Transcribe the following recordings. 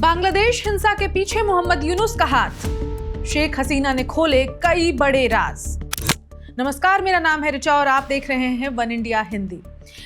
बांग्लादेश हिंसा के पीछे मोहम्मद यूनुस का हाथ, शेख हसीना ने खोले कई बड़े राज। नमस्कार, मेरा नाम है ऋचा और आप देख रहे हैं वन इंडिया हिंदी।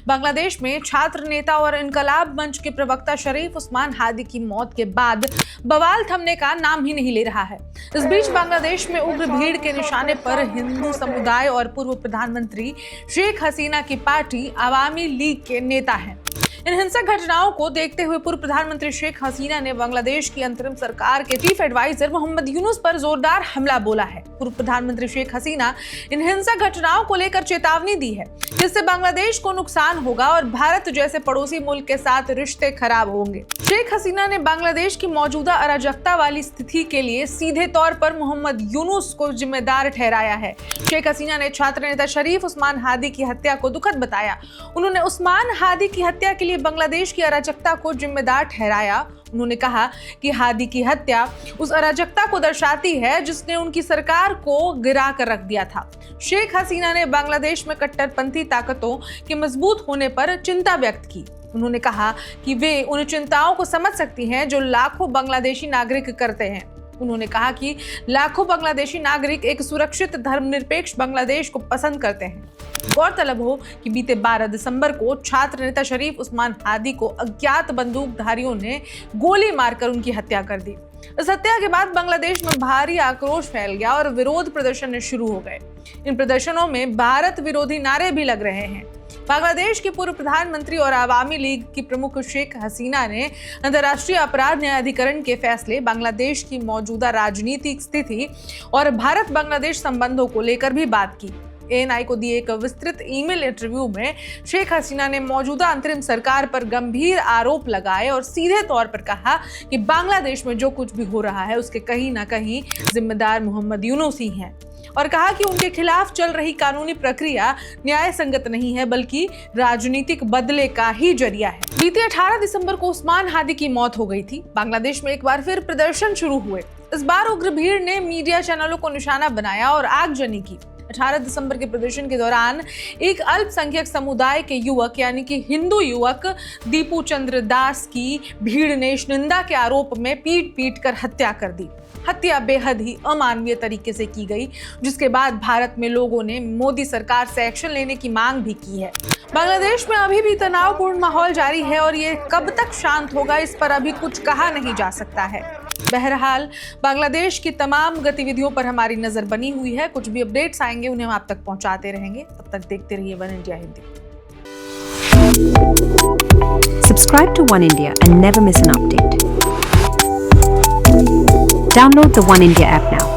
बांग्लादेश में छात्र नेता और इनकलाब मंच के प्रवक्ता शरीफ उस्मान हादी की मौत के बाद बवाल थमने का नाम ही नहीं ले रहा है। इस बीच बांग्लादेश में उग्र भीड़ के निशाने पर हिंदू समुदाय और पूर्व प्रधानमंत्री शेख हसीना की पार्टी अवामी लीग के नेता हैं। इन हिंसक घटनाओं को देखते हुए पूर्व प्रधानमंत्री शेख हसीना ने बांग्लादेश की अंतरिम सरकार के चीफ एडवाइजर मोहम्मद यूनुस पर जोरदार हमला बोला है। पूर्व प्रधानमंत्री शेख हसीना इन हिंसक घटनाओं को लेकर चेतावनी दी है, जिससे बांग्लादेश को नुकसान होगा और भारत जैसे पड़ोसी मुल्क के साथ रिश्ते खराब होंगे। शेख हसीना ने बांग्लादेश की मौजूदा अराजकता वाली स्थिति के लिए सीधे तौर पर मोहम्मद यूनुस को जिम्मेदार ठहराया है। शेख हसीना ने छात्र नेता शरीफ उस्मान हादी की हत्या को दुखद बताया। उन्होंने उस्मान हादी की हत्या के लिए बांग्लादेश की अराजकता को जिम्मेदार ठहराया। उन्होंने कहा कि हादी की हत्या उस अराजकता को दर्शाती है जिसने उनकी सरकार को गिरा कर रख दिया था। शेख हसीना ने बांग्लादेश में कट्टरपंथी ताकतों के मजबूत होने पर चिंता व्यक्त की। उन्होंने कहा कि वे उन चिंताओं को समझ सकती हैं जो लाखों बांग्लादेशी नागरिक करते हैं। उन्होंने कहा कि लाखों बांग्लादेशी नागरिक एक सुरक्षित धर्मनिरपेक्ष बांग्लादेश को पसंद करते हैं। गौरतलब हो कि बीते 12 दिसंबर को छात्र नेता शरीफ उस्मान हादी को अज्ञात बंदूकधारियों ने गोली मारकर उनकी हत्या कर दी। इस हत्या के बाद बांग्लादेश में भारी आक्रोश फैल गया और विरोध प्रदर्शन शुरू हो गए। इन प्रदर्शनों में भारत विरोधी नारे भी लग रहे हैं। बांग्लादेश के पूर्व प्रधानमंत्री और अवामी लीग की प्रमुख शेख हसीना ने अंतर्राष्ट्रीय अपराध न्यायाधिकरण के फैसले, बांग्लादेश की मौजूदा राजनीतिक स्थिति और भारत बांग्लादेश संबंधों को लेकर भी बात की। एएनआई को दिए एक विस्तृत ईमेल इंटरव्यू में शेख हसीना ने मौजूदा अंतरिम सरकार पर गंभीर आरोप लगाए और सीधे तौर पर कहा कि बांग्लादेश में जो कुछ भी हो रहा है उसके कहीं ना कहीं जिम्मेदार मोहम्मद यूनुस ही हैं, और कहा कि उनके खिलाफ चल रही कानूनी प्रक्रिया न्याय संगत नहीं है बल्कि राजनीतिक बदले का ही जरिया है। बीते 18 दिसंबर को उस्मान हादी की मौत हो गई थी। बांग्लादेश में एक बार फिर प्रदर्शन शुरू हुए। इस बार उग्र भीड़ ने मीडिया चैनलों को निशाना बनाया और आगजनी की। 18 दिसंबर के प्रदर्शन के दौरान एक अल्पसंख्यक समुदाय के युवक यानी कि हिंदू युवक दीपू चंद्र दास की भीड़ ने निंदा के आरोप में पीट कर हत्या कर दी। हत्या बेहद ही अमानवीय तरीके से की गई, जिसके बाद भारत में लोगों ने मोदी सरकार से एक्शन लेने की मांग भी की है। बांग्लादेश में अभी भी तनावपूर्ण माहौल जारी है और ये कब तक शांत होगा इस पर अभी कुछ कहा नहीं जा सकता है। बहरहाल बांग्लादेश की तमाम गतिविधियों पर हमारी नजर बनी हुई है। कुछ भी अपडेट्स आएंगे उन्हें हम आप तक पहुंचाते रहेंगे। तब तक देखते रहिए one India Hindi. Subscribe to One India and never miss an update. Download the One India app now.